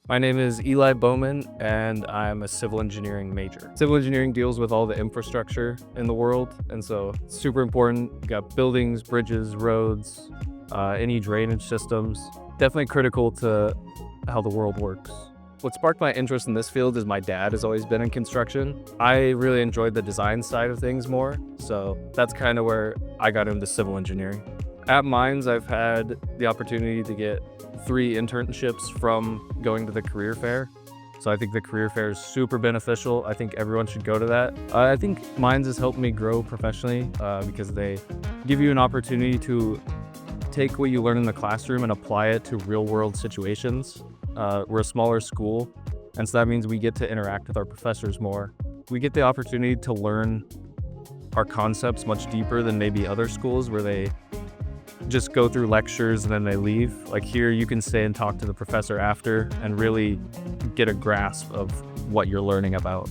My name is Eli Bowman, and I'm a civil engineering major. Civil engineering deals with all the infrastructure in the world, and so it's super important. You got buildings, bridges, roads, any drainage systems. Definitely critical to how the world works. What sparked my interest in this field is my dad has always been in construction. I really enjoyed the design side of things more, so that's kind of where I got into civil engineering. At Mines, I've had the opportunity to get 3 internships from going to the career fair. So I think the career fair is super beneficial. I think everyone should go to that. I think Mines has helped me grow professionally because they give you an opportunity to take what you learn in the classroom and apply it to real world situations. We're a smaller school, and so that means we get to interact with our professors more. We get the opportunity to learn our concepts much deeper than maybe other schools where they just go through lectures and then they leave. Like here, you can stay and talk to the professor after and really get a grasp of what you're learning about.